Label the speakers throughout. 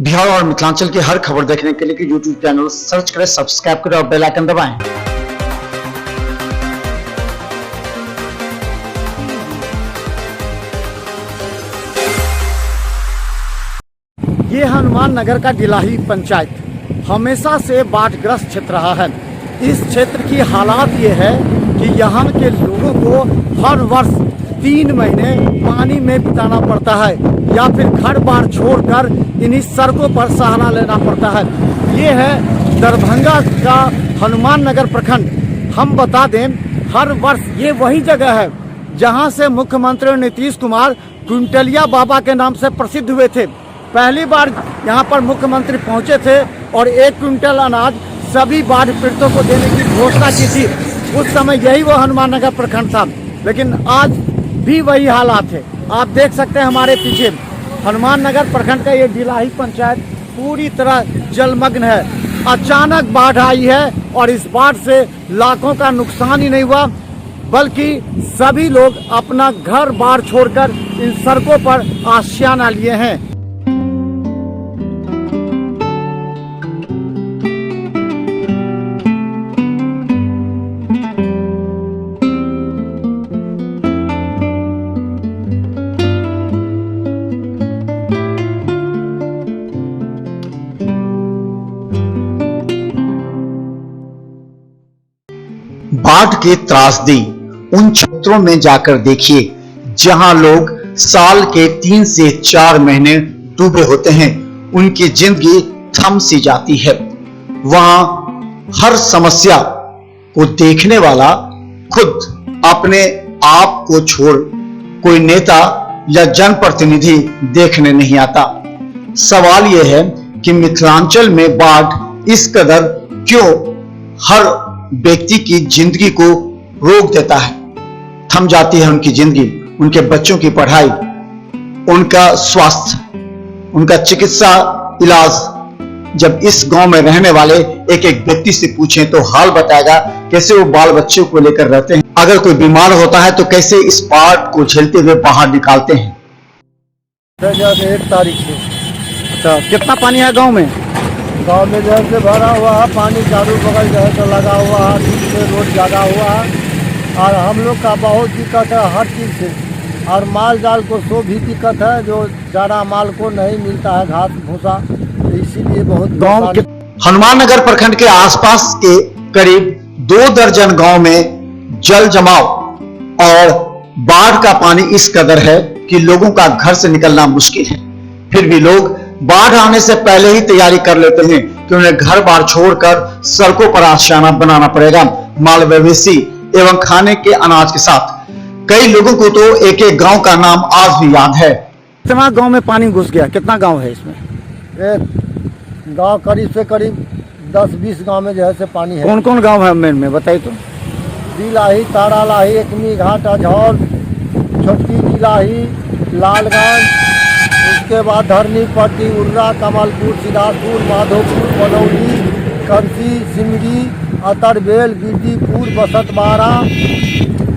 Speaker 1: बिहार और मिथिलांचल की हर खबर देखने के लिए यूट्यूब चैनल सर्च करें, सब्सक्राइब करें और बेल आइकन दबाएं।
Speaker 2: ये हनुमान नगर का डिलाही पंचायत हमेशा से बाढ़ग्रस्त क्षेत्र रहा है। इस क्षेत्र की हालात ये है कि यहाँ के लोगों को हर वर्ष 3 महीने पानी में बिताना पड़ता है या फिर घर बार छोड़कर इन्हीं सड़कों पर सहारा लेना पड़ता है। ये है दरभंगा का हनुमान नगर प्रखंड। हम बता दें, हर वर्ष ये वही जगह है जहाँ से मुख्यमंत्री नीतीश कुमार कुंटलिया बाबा के नाम से प्रसिद्ध हुए थे। पहली बार यहाँ पर मुख्यमंत्री पहुँचे थे और 1 क्विंटल अनाज सभी बाढ़ पीड़ितों को देने की घोषणा की थी। उस समय यही वो हनुमान नगर प्रखंड था, लेकिन आज भी वही हालात है। आप देख सकते हैं हमारे पीछे हनुमान नगर प्रखंड का ये डिलाही पंचायत पूरी तरह जलमग्न है। अचानक बाढ़ आई है और इस बाढ़ से लाखों का नुकसान ही नहीं हुआ, बल्कि सभी लोग अपना घर बार छोड़कर इन सड़कों पर आशियाना लिए हैं।
Speaker 1: बाढ़ की त्रासदी उन क्षेत्रों में जाकर देखिए जहां लोग साल के 3 से 4 महीने डूबे होते हैं। उनकी जिंदगी थम सी जाती है। वहां हर समस्या को देखने वाला खुद अपने आप को छोड़ कोई नेता या जनप्रतिनिधि देखने नहीं आता। सवाल यह है कि मिथिलांचल में बाढ़ इस कदर क्यों हर व्यक्ति की जिंदगी को रोक देता है। थम जाती है उनकी जिंदगी, उनके बच्चों की पढ़ाई, उनका स्वास्थ्य, उनका चिकित्सा इलाज। जब इस गांव में रहने वाले एक एक व्यक्ति से पूछें तो हाल बताएगा कैसे वो बाल बच्चों को लेकर रहते हैं। अगर कोई बीमार होता है तो कैसे इस बाढ़ को झेलते हुए बाहर निकालते हैं।
Speaker 2: 1 तारीख से अच्छा, कितना पानी है गांव में? गांव में जैसे भरा हुआ है पानी, चारों बगल जैसे लगा हुआ है, बीच में रोड लगा हुआ है और हम लोग का बहुत दिक्कत है हर चीज़ से। और माल जाल को सो भी दिक्कत है, जो चारा माल को नहीं मिलता है, घास भूसा, तो इसीलिए बहुत गाँव के
Speaker 1: हनुमान नगर प्रखंड के आसपास के करीब 2 दर्जन गांव में जल जमाव और बाढ़ का पानी इस कदर है कि लोगों का घर से निकलना मुश्किल है। फिर भी लोग बाढ़ आने से पहले ही तैयारी कर लेते हैं कि उन्हें घर बार छोड़कर सड़कों पर आशियाना बनाना पड़ेगा, माल मवेशी एवं खाने के अनाज के साथ। कई लोगों को तो एक एक गांव का नाम आज भी याद है।
Speaker 2: कितना गांव में पानी घुस गया? कितना गांव है इसमें? गांव करीब से करीब 10-20 गांव में जैसे पानी है। कौन कौन गांव है में बताइए तो? डिलाही, तारालाही, एकमी घाट, अझौल, छोटी डिलाही, लालगंज, उसके बाद धरनी पट्टी, उर्रा, कमलपुर, सिदासपुर, माधोपुर, बनौली, कंसी, सिमरी, अतरबेल, गिरदीपुर, बसतबारा,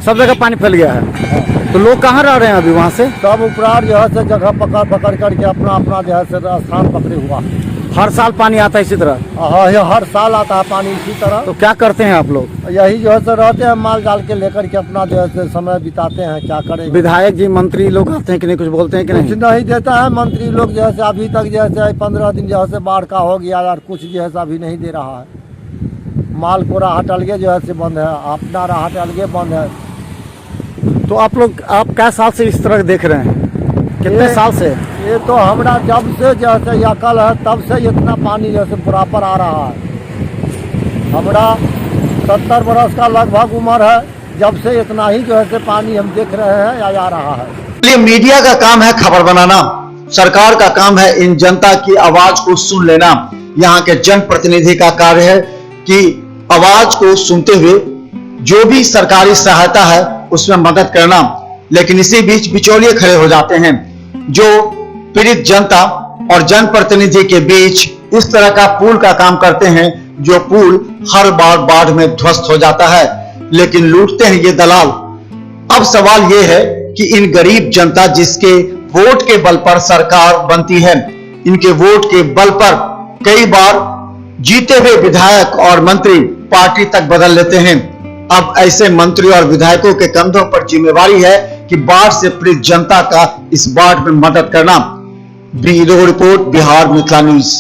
Speaker 2: सब जगह पानी फैल गया है। तो लोग कहाँ रह रहे हैं अभी? वहाँ से सब उपरार जो है से जगह पकड़ करके अपना अपना जो है से स्थान पकड़े हुआ। हर साल पानी आता है इसी तरह? हाँ, हर साल आता है पानी इसी तरह। तो क्या करते हैं आप लोग? यही जो है से रहते हैं, माल जाल के लेकर के अपना जो है से समय बिताते हैं। क्या करें? विधायक जी, मंत्री लोग आते हैं कि नहीं, कुछ बोलते हैं कि नहीं? कुछ नहीं देता है मंत्री लोग, जैसे अभी तक जैसे 15 दिन जो है बाढ़ का हो गया और कुछ जो है अभी नहीं दे रहा है। माल को राहत अलगे जो है बंद है, अपना राहत अलगे बंद है। तो आप लोग क्या साल से इस तरह देख रहे हैं? कितने साल से? ये तो हमरा जब से जैसे या कल है तब से इतना पानी जैसे बराबर आ रहा है। हमरा 70 बरस का लगभग उम्र है, जब से इतना ही जो है पानी हम देख रहे हैं या आ रहा है।
Speaker 1: इसलिए मीडिया का काम है खबर बनाना, सरकार का काम है इन जनता की आवाज को सुन लेना। यहाँ के जनप्रतिनिधि का कार्य है कि आवाज को सुनते हुए जो भी सरकारी सहायता है उसमें मदद करना। लेकिन इसी बीच बिचौलिए खड़े हो जाते हैं जो पीड़ित जनता और जनप्रतिनिधि के बीच इस तरह का पुल का काम करते हैं, जो पुल हर बार बाढ़ में ध्वस्त हो जाता है। लेकिन लूटते हैं ये दलाल। अब सवाल ये है कि इन गरीब जनता जिसके वोट के बल पर सरकार बनती है, इनके वोट के बल पर कई बार जीते हुए विधायक और मंत्री पार्टी तक बदल लेते हैं। अब ऐसे मंत्री और विधायकों के कंधों पर जिम्मेवारी है कि बाढ़ से पीड़ित जनता का इस बाढ़ में मदद करना। Bureau report, Bihar Mithila news.